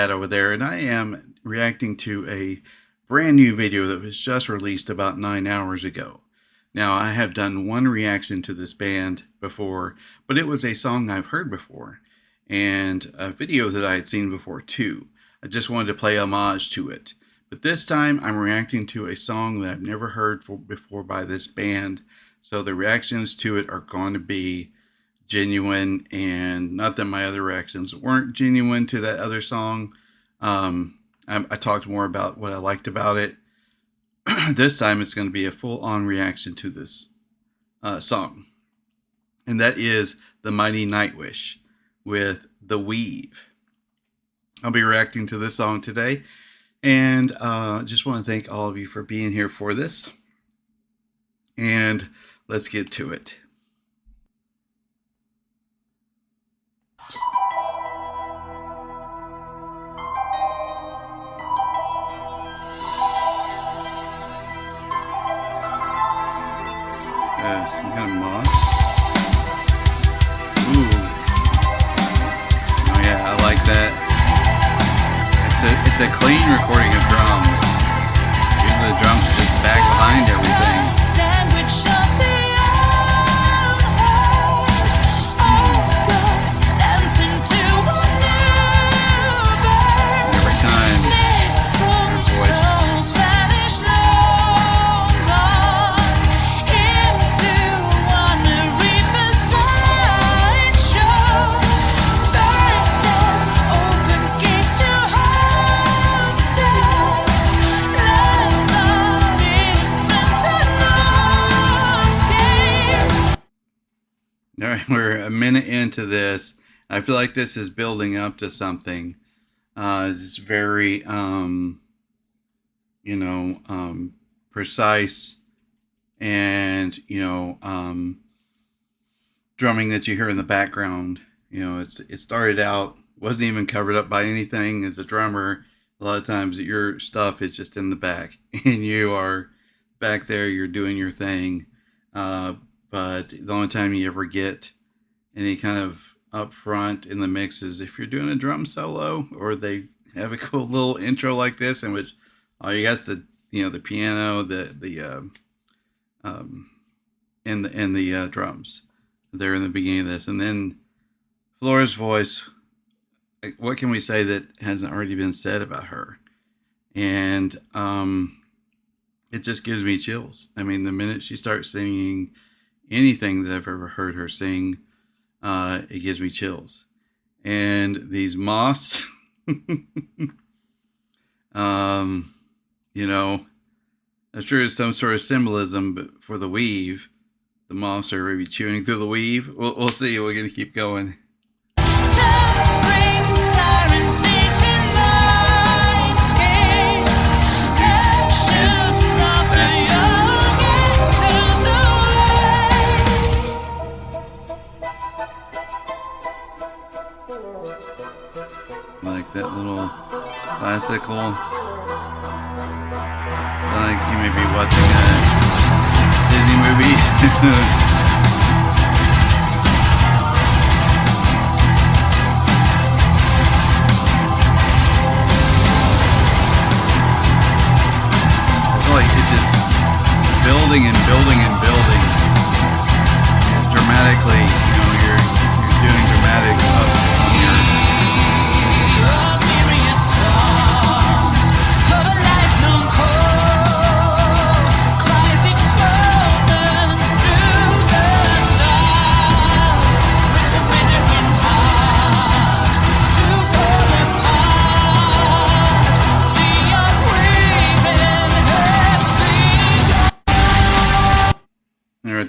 ThatDadOverThere, and I am reacting to a brand new video that was just released about 9 hours ago. Now, I have done one reaction to this band before, but it was a song I've heard before, and a video that I had seen before too. I just wanted to play homage to it. But this time, I'm reacting to a song that I've never heard before by this band, so the reactions to it are going to be genuine, and not that my other reactions weren't genuine to that other song. I talked more about what I liked about it. This time it's going to be a full-on reaction to this song, and that is the mighty Nightwish with The Weave. I'll be reacting to this song today, and just want to thank all of you for being here for this, and let's get to it. Some kind of moss. Ooh. Oh yeah, I like that. It's a clean recording of drums. Usually the drums are just back behind everything. All right, we're a minute into this. I feel like this is building up to something. It's very, precise, and drumming that you hear in the background. It started out, wasn't even covered up by anything. As a drummer, a lot of times your stuff is just in the back, and you are back there. You're doing your thing. But the only time you ever get any kind of up front in the mix is if you're doing a drum solo, or they have a cool little intro like this, in which all you got is the piano, and the drums. They're in the beginning of this, and then Flora's voice. What can we say that hasn't already been said about her? And it just gives me chills. I mean, the minute she starts singing anything that I've ever heard her sing, it gives me chills. And these moths, I'm sure it's some sort of symbolism, but for the weave, the moths are maybe chewing through the weave. We'll see. We're going to keep going. Like that little classical. Like you may be watching a Disney movie. I feel like it's just building and building and building. Dramatically, you're doing dramatic up on your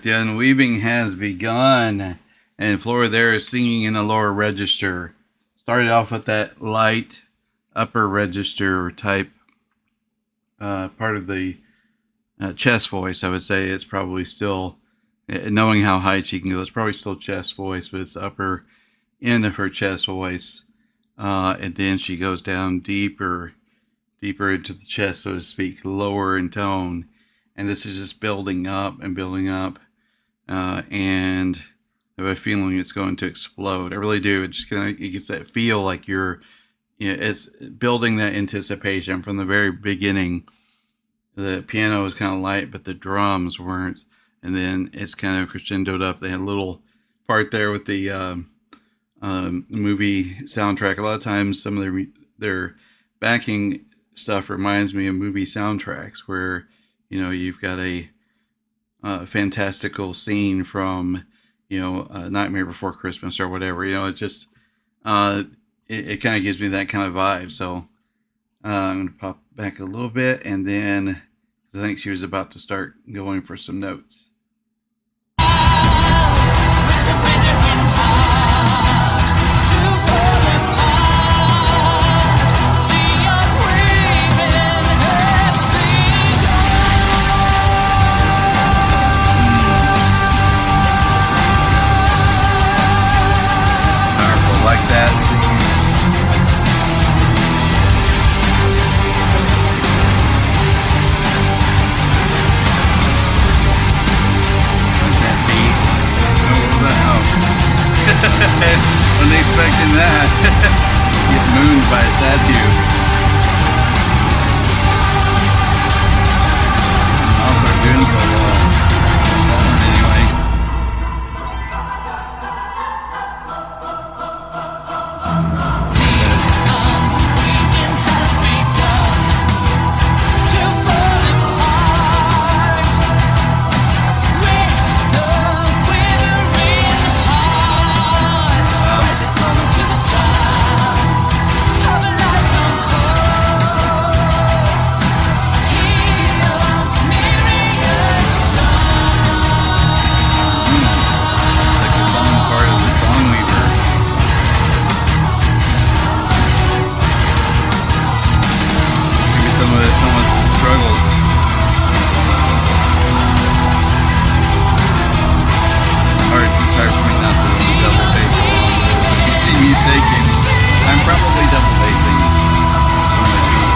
the unweaving has begun, and Flora there is singing in a lower register. Started off with that light upper register type part of the chest voice. I would say it's probably still, knowing how high she can go, it's probably still chest voice, but it's the upper end of her chest voice, and then she goes down deeper into the chest, so to speak, lower in tone, and this is just building up and building up. And I have a feeling it's going to explode. I really do. It gets that feel like you're it's building that anticipation from the very beginning. The piano was kind of light, but the drums weren't. And then it's kind of crescendoed up. They had a little part there with the movie soundtrack. A lot of times, some of their backing stuff reminds me of movie soundtracks, where you've got a fantastical scene from Nightmare Before Christmas or whatever. It's just it kind of gives me that kind of vibe. So I'm going to pop back a little bit, and then I think she was about to start going for some notes. Powerful like that. Wasn't expecting that. Get mooned by a statue. Also doing so well. Anyway. I'm probably double basing on my feet.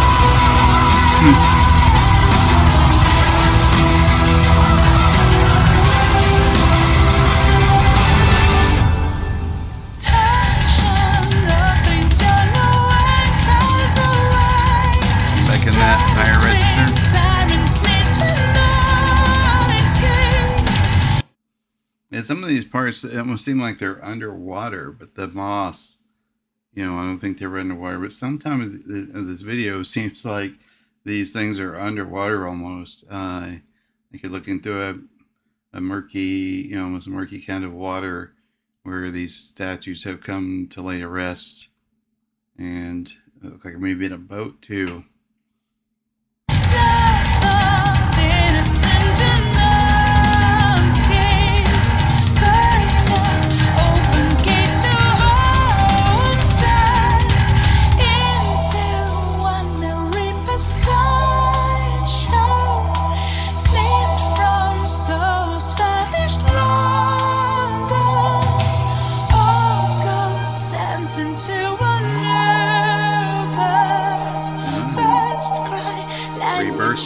Back in that higher register. Yeah, some of these parts, it almost seem like they're underwater, but the moss, I don't think they were underwater. But sometimes this video seems like these things are underwater almost. Like you're looking through a murky, almost murky kind of water where these statues have come to lay to rest. And it looks like maybe in a boat too. Rebirth.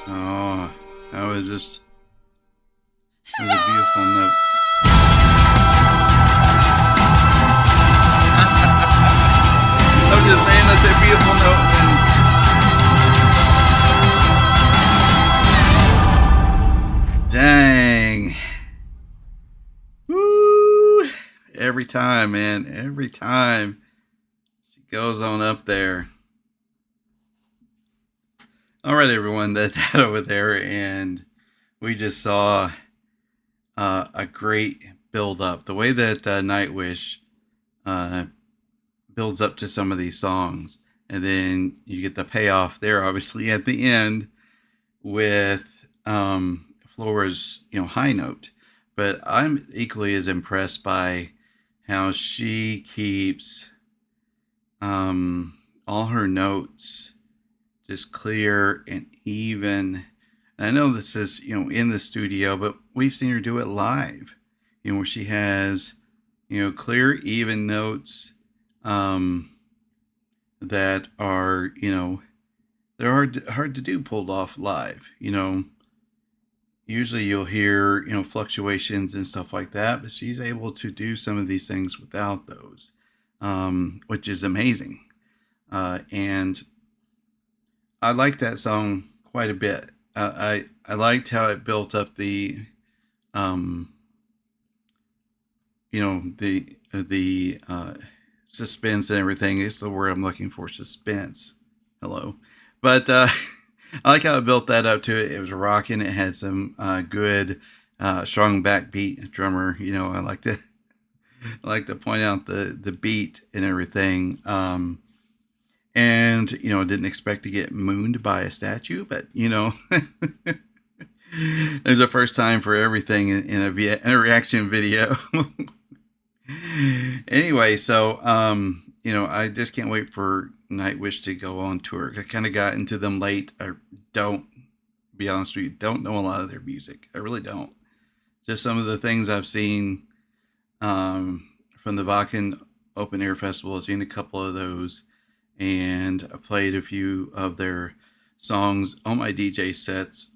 Oh, that was just a beautiful note. I'm just saying that's a beautiful note. Dang. Woo. Every time, man. Every time. Goes on up there. All right, everyone, that's that over there, and we just saw a great build up. The way that Nightwish builds up to some of these songs, and then you get the payoff there, obviously at the end with Flora's high note. But I'm equally as impressed by how she keeps all her notes just clear and even. And I know this is in the studio, but we've seen her do it live, where she has clear even notes that are they're hard to do pulled off live. usually you'll hear, fluctuations and stuff like that, but she's able to do some of these things without those, which is amazing. And I like that song quite a bit. I liked how it built up um, the suspense and everything. It's the word I'm looking for, suspense. Hello, but I like how it built that up to it. It was rocking. It had some good, strong backbeat drummer. I like to point out the beat and everything. And didn't expect to get mooned by a statue, but there's a first time for everything in a reaction video. Anyway, so I just can't wait for Nightwish to go on tour. I kind of got into them late. I don't, be honest with you, don't know a lot of their music. I really don't. Just some of the things I've seen from the Vakken Open Air Festival. I've seen a couple of those, and I played a few of their songs on my DJ sets.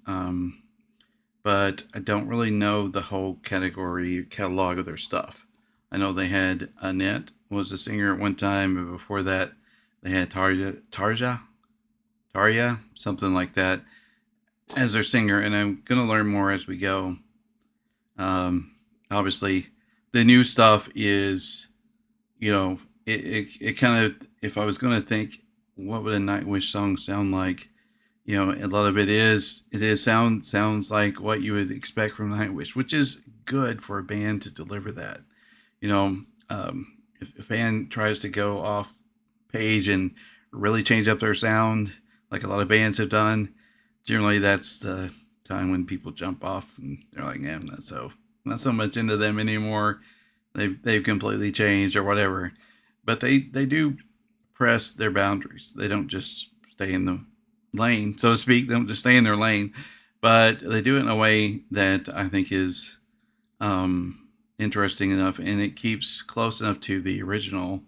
But I don't really know the whole catalog of their stuff. I know they had Annette was a singer at one time, and before that, they had Tarja, something like that, as their singer. And I'm gonna learn more as we go. Obviously, the new stuff is, it kind of. If I was gonna think, what would a Nightwish song sound like? A lot of it sounds like what you would expect from Nightwish, which is good for a band to deliver that. If a band tries to go off page and really change up their sound, like a lot of bands have done, generally that's the time when people jump off and they're like, "Yeah, I'm not so much into them anymore. They've completely changed or whatever." But they do press their boundaries. They don't just stay in the lane, so to speak. They don't just stay in their lane, but they do it in a way that I think is interesting enough, and it keeps close enough to the original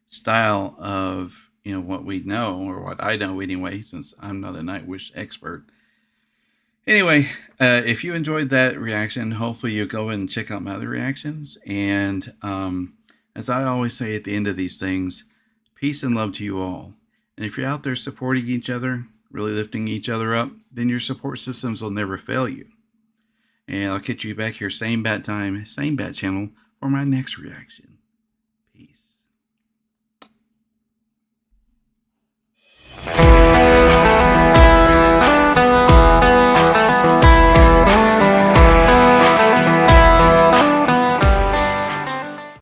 style of what we know, or what I know anyway, since I'm not a Nightwish expert. Anyway, if you enjoyed that reaction, hopefully you'll go and check out my other reactions. And as I always say at the end of these things, peace and love to you all. And if you're out there supporting each other, really lifting each other up, then your support systems will never fail you. And I'll catch you back here, same bat time, same bat channel, for my next reaction.